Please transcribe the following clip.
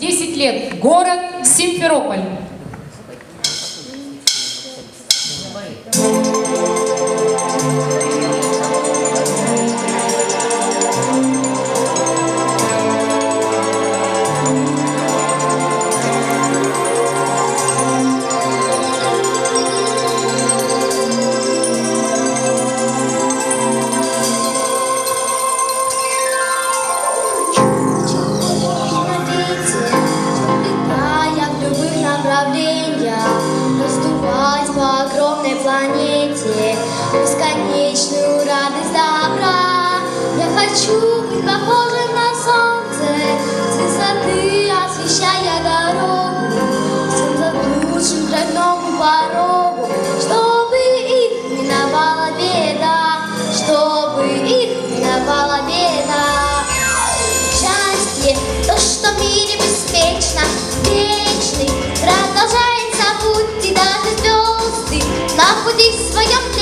10 лет. Город Симферополь. Раздувать по огромной планете бесконечную радость добра. Я хочу быть похожим на солнце, с высоты освещая дорогу, всем заблудшим тройному порогу, чтобы их миновала беда, чтобы их миновала беда. Счастье, то, что в мире беспечно, вечный, продолжается путь, и даже звезды на пути своем